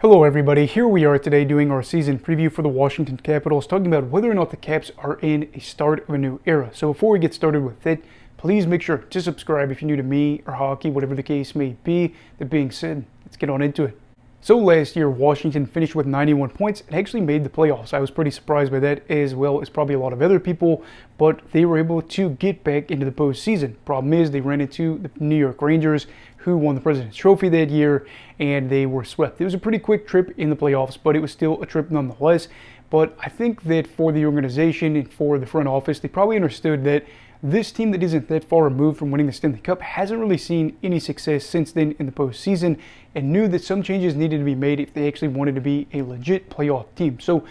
Hello everybody, here we are today doing our season preview for the Washington Capitals, talking about whether or not the Caps are in a start of a new era. So before we get started with it, please make sure to subscribe if you're new to me or hockey, whatever the case may be. That being said, let's get on into it. So last year, Washington finished with 91 points and actually made the playoffs. I was pretty surprised by that, as well as probably a lot of other people, but they were able to get back into the postseason. Problem is, they ran into the New York Rangers, who won the President's Trophy that year, and they were swept. It was a pretty quick trip in the playoffs, but it was still a trip nonetheless. But I think that for the organization and for the front office, they probably understood that this team that isn't that far removed from winning the Stanley Cup hasn't really seen any success since then in the postseason, and knew that some changes needed to be made if they actually wanted to be a legit playoff team. So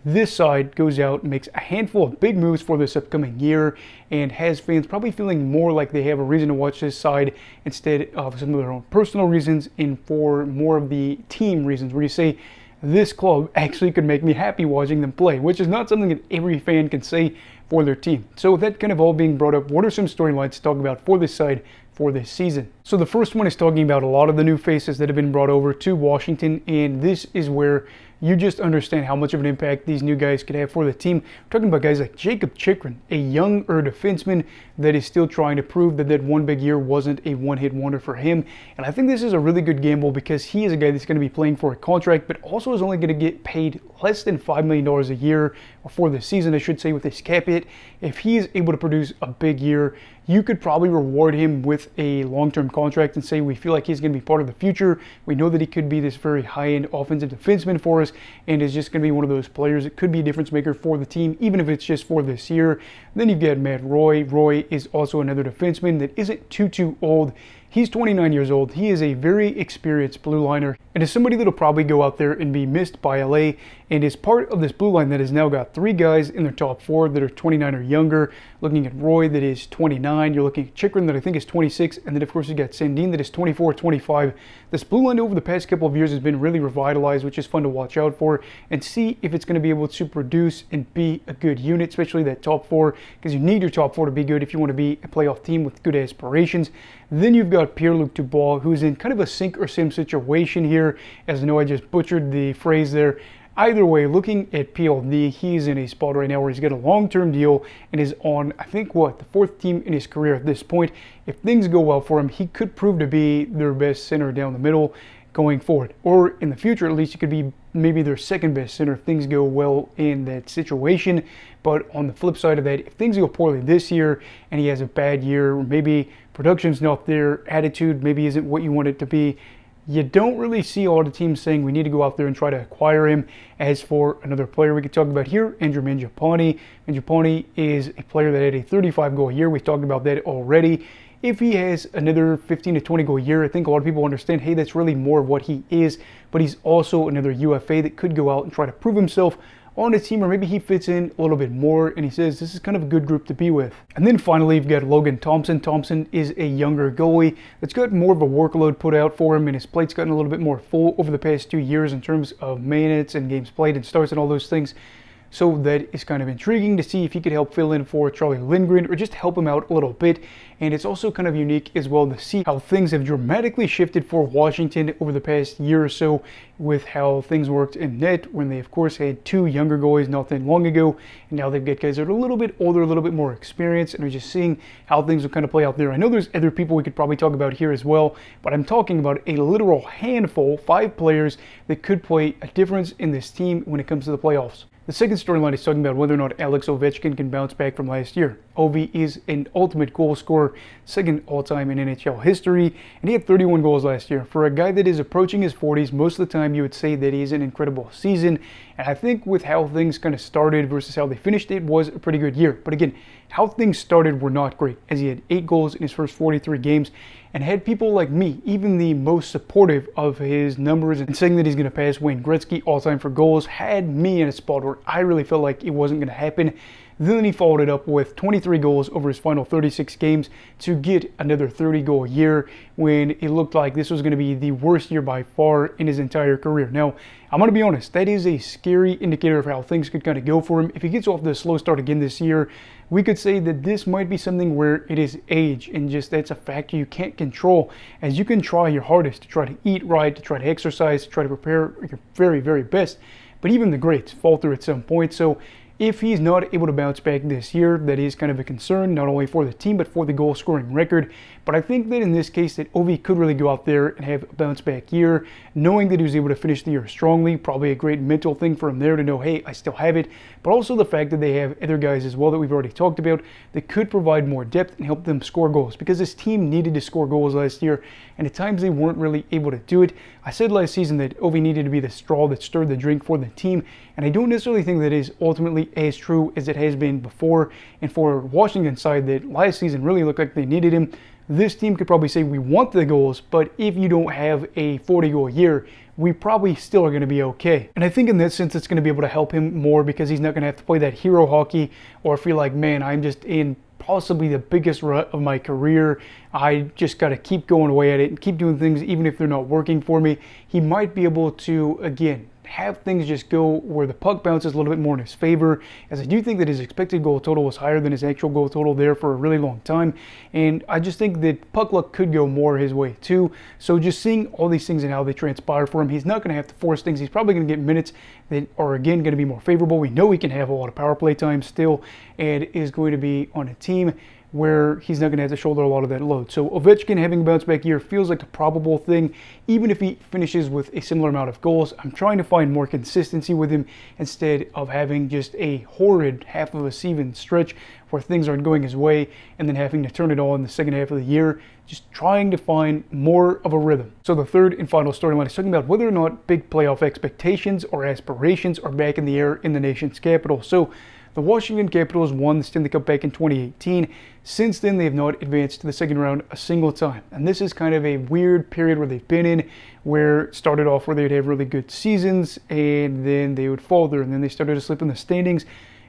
this side goes out and makes a handful of big moves for this upcoming year and has fans probably feeling more like they have a reason to watch this side instead of some of their own personal reasons, and for more of the team reasons where you say, this club actually could make me happy watching them play, which is not something that every fan can say for their team. So with that kind of all being brought up, what are some storylines to talk about for this side for this season? So the first one is talking about a lot of the new faces that have been brought over to Washington, and this is where you just understand how much of an impact these new guys could have for the team. We're talking about guys like Jacob Chychrun, a younger defenseman that is still trying to prove that one big year wasn't a one-hit wonder for him. And I think this is a really good gamble because he is a guy that's going to be playing for a contract, but also is only going to get paid less than $5 million a year, or for the season, I should say, with his cap hit. If he is able to produce a big year, you could probably reward him with a long-term contract and say, we feel like he's going to be part of the future. We know that he could be this very high-end offensive defenseman for us, and is just going to be one of those players that could be a difference maker for the team, even if it's just for this year. Then you've got Matt Roy. Roy is also another defenseman that isn't too old. He's 29 years old. He is a very experienced blue liner and is somebody that'll probably go out there and be missed by LA, and is part of this blue line that has now got three guys in their top four that are 29 or younger. Looking at Roy, that is 29. You're looking at Chychrun, that I think is 26. And then, of course, you got Sandin, that is 24, 25. This blue line over the past couple of years has been really revitalized, which is fun to watch out for and see if it's going to be able to produce and be a good unit, especially that top four, because you need your top four to be good if you want to be a playoff team with good aspirations. Then you've got Pierre-Luc Dubois, who's in kind of a sink or swim situation here, as I know I just butchered the phrase there. Either way, looking at PLD, he's in a spot right now where he's got a long-term deal and is on, I think, the fourth team in his career at this point. If things go well for him, he could prove to be their best center down the middle going forward. Or in the future, at least, he could be maybe their second best center if things go well in that situation. But on the flip side of that, if things go poorly this year and he has a bad year, or maybe production's not there, attitude maybe isn't what you want it to be, you don't really see a lot of teams saying we need to go out there and try to acquire him. As for another player we could talk about here, Andrew Mangiapane. Mangiapane is a player that had a 35-goal year. We've talked about that already. If he has another 15 to 20 goal year, I think a lot of people understand, hey, that's really more of what he is. But he's also another UFA that could go out and try to prove himself on a team, or maybe he fits in a little bit more and he says this is kind of a good group to be with. And then finally, you've got Logan Thompson. Thompson is a younger goalie that's got more of a workload put out for him, and his plate's gotten a little bit more full over the past 2 years in terms of minutes and games played and starts and all those things. So that is kind of intriguing to see if he could help fill in for Charlie Lindgren or just help him out a little bit. And it's also kind of unique as well to see how things have dramatically shifted for Washington over the past year or so, with how things worked in net when they, of course, had two younger goalies not that long ago. And now they've got guys that are a little bit older, a little bit more experienced, and we're just seeing how things will kind of play out there. I know there's other people we could probably talk about here as well, but I'm talking about a literal handful, 5 players that could play a difference in this team when it comes to the playoffs. The second storyline is talking about whether or not Alex Ovechkin can bounce back from last year. Ovi is an ultimate goal scorer, second all-time in NHL history, and he had 31 goals last year. For a guy that is approaching his 40s, most of the time you would say that he is an incredible season. And I think with how things kind of started versus how they finished, it was a pretty good year. But again, how things started were not great, as he had 8 goals in his first 43 games and had people like me, even the most supportive of his numbers and saying that he's going to pass Wayne Gretzky all-time for goals, had me in a spot where I really felt like it wasn't going to happen. Then he followed it up with 23 goals over his final 36 games to get another 30-goal year when it looked like this was going to be the worst year by far in his entire career. Now, I'm going to be honest, that is a scary indicator of how things could kind of go for him. If he gets off the slow start again this year, we could say that this might be something where it is age, and just that's a factor you can't control, as you can try your hardest to try to eat right, to try to exercise, to try to prepare your very, very best. But even the greats falter at some point. So if he's not able to bounce back this year, that is kind of a concern, not only for the team, but for the goal scoring record. But I think that in this case, that Ovi could really go out there and have a bounce back year, knowing that he was able to finish the year strongly. Probably a great mental thing for him there to know, hey, I still have it. But also the fact that they have other guys as well that we've already talked about that could provide more depth and help them score goals, because this team needed to score goals last year, and at times they weren't really able to do it. I said last season that Ovi needed to be the straw that stirred the drink for the team, and I don't necessarily think that is ultimately as true as it has been before. And for Washington's side, that last season really looked like they needed him. This team could probably say we want the goals, but if you don't have a 40-goal year, we probably still are going to be okay. And I think in that sense, it's going to be able to help him more, because he's not going to have to play that hero hockey or feel like, man, I'm just in possibly the biggest rut of my career. I just got to keep going away at it and keep doing things even if they're not working for me. He might be able to, again, have things just go where the puck bounces a little bit more in his favor, as I do think that his expected goal total was higher than his actual goal total there for a really long time, and I just think that puck luck could go more his way too. So just seeing all these things and how they transpire for him, he's not going to have to force things. He's probably going to get minutes that are again going to be more favorable. We know he can have a lot of power play time still, and is going to be on a team where he's not going to have to shoulder a lot of that load. So Ovechkin having a bounce back year feels like a probable thing, even if he finishes with a similar amount of goals. I'm trying to find more consistency with him instead of having just a horrid half of a season stretch where things aren't going his way and then having to turn it on in the second half of the year. Just trying to find more of a rhythm. So the third and final storyline is talking about whether or not big playoff expectations or aspirations are back in the air in the nation's capital. So the Washington Capitals won the Stanley Cup back in 2018. Since then, they have not advanced to the second round a single time. And this is kind of a weird period where they've been in, where it started off where they'd have really good seasons, and then they would falter, and then they started to slip in the standings.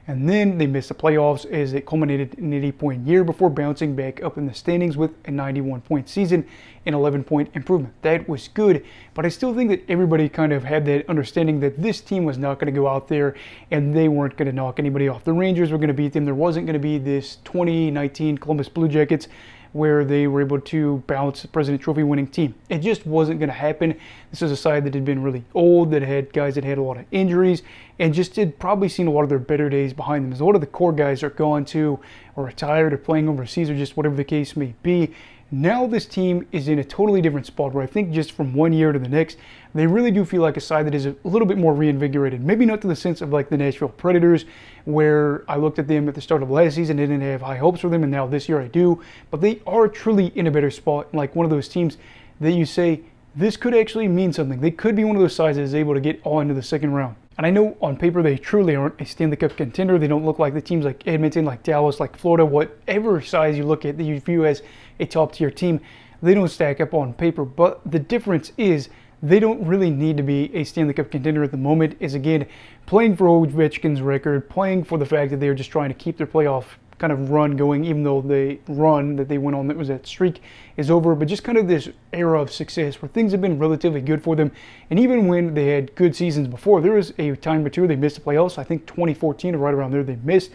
And then they missed the playoffs as it culminated in an 80-point year before bouncing back up in the standings with a 91-point season and 11-point improvement. That was good, but I still think that everybody kind of had that understanding that this team was not going to go out there and they weren't going to knock anybody off. The Rangers were going to beat them. There wasn't going to be this 2019 Columbus Blue Jackets where they were able to bounce the President Trophy winning team. It just wasn't going to happen. This was a side that had been really old, that had guys that had a lot of injuries, and just had probably seen a lot of their better days behind them. As a lot of the core guys are gone too, or retired, or playing overseas, or just whatever the case may be. Now this team is in a totally different spot where I think just from one year to the next, they really do feel like a side that is a little bit more reinvigorated. Maybe not to the sense of like the Nashville Predators, where I looked at them at the start of last season and didn't have high hopes for them, and now this year I do. But they are truly in a better spot, like one of those teams that you say, this could actually mean something. They could be one of those sides that is able to get all into the second round. And I know on paper they truly aren't a Stanley Cup contender. They don't look like the teams like Edmonton, like Dallas, like Florida, whatever size you look at that you view as a top tier team. They don't stack up on paper. But the difference is they don't really need to be a Stanley Cup contender at the moment. Is again playing for Ovechkin's record, playing for the fact that they're just trying to keep their playoff kind of run going, even though the run that they went on, that was that streak, is over. But just kind of this era of success where things have been relatively good for them. And even when they had good seasons before, there was a time or two they missed the playoffs. I think 2014 or right around there they missed.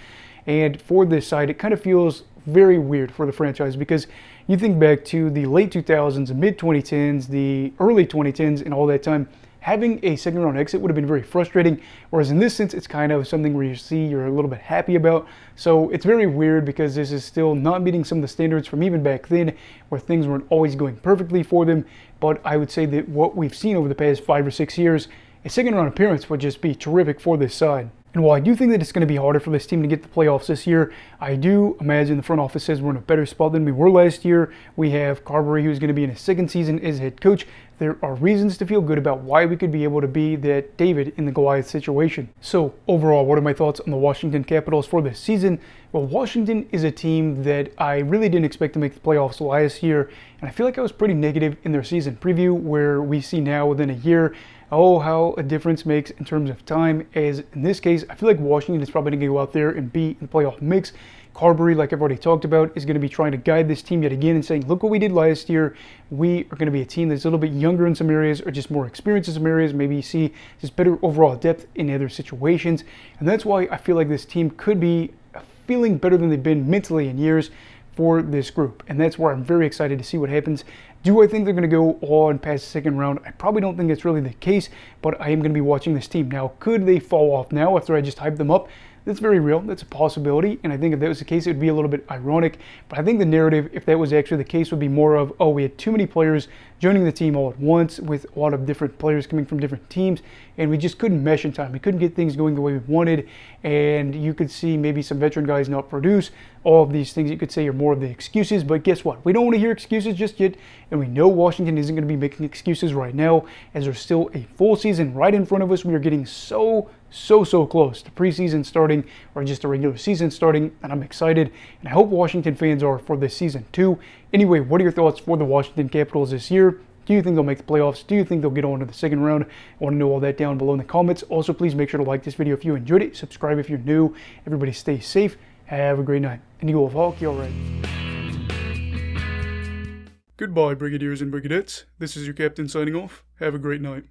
And for this side, it kind of feels very weird for the franchise, because you think back to the late 2000s, the mid 2010s, the early 2010s, and all that time, having a second round exit would have been very frustrating, whereas in this sense it's kind of something where you see you're a little bit happy about. So it's very weird, because this is still not meeting some of the standards from even back then, where things weren't always going perfectly for them. But I would say that what we've seen over the past 5 or 6 years, a second round appearance would just be terrific for this side. And while I do think that it's going to be harder for this team to get the playoffs this year, I do imagine the front office says we're in a better spot than we were last year. We have Carberry, who's going to be in his second season as head coach. There are reasons to feel good about why we could be able to be that David in the Goliath situation. So overall, what are my thoughts on the Washington Capitals for this season? Well, Washington is a team that I really didn't expect to make the playoffs last year, and I feel like I was pretty negative in their season preview, where we see now within a year Oh, how a difference makes in terms of time, as in this case, I feel like Washington is probably going to go out there and be in the playoff mix. Carberry, like I've already talked about, is going to be trying to guide this team yet again and saying, look what we did last year. We are going to be a team that's a little bit younger in some areas or just more experienced in some areas. Maybe you see just better overall depth in other situations. And that's why I feel like this team could be feeling better than they've been mentally in years for this group. And that's where I'm very excited to see what happens. Do I think they're going to go on past the second round? I probably don't think that's really the case, but I am going to be watching this team. Now, could they fall off now after I just hyped them up? That's very real. That's a possibility. And I think if that was the case, it would be a little bit ironic. But I think the narrative, if that was actually the case, would be more of, oh, we had too many players joining the team all at once with a lot of different players coming from different teams. And we just couldn't mesh in time. We couldn't get things going the way we wanted. And you could see maybe some veteran guys not produce. All of these things you could say are more of the excuses. But guess what? We don't want to hear excuses just yet. And we know Washington isn't going to be making excuses right now, as there's still a full season right in front of us. We are getting so close to preseason starting, or just a regular season starting, and I'm excited, and I hope Washington fans are for this season too. Anyway, what are your thoughts for the Washington Capitals this year? Do you think they'll make the playoffs? Do you think they'll get on to the second round? I want to know all that down below in the comments. Also, please make sure to like this video if you enjoyed it. Subscribe if you're new. Everybody stay safe. Have a great night. And you go with hockey, all right. Goodbye, Brigadiers and Brigadettes. This is your captain signing off. Have a great night.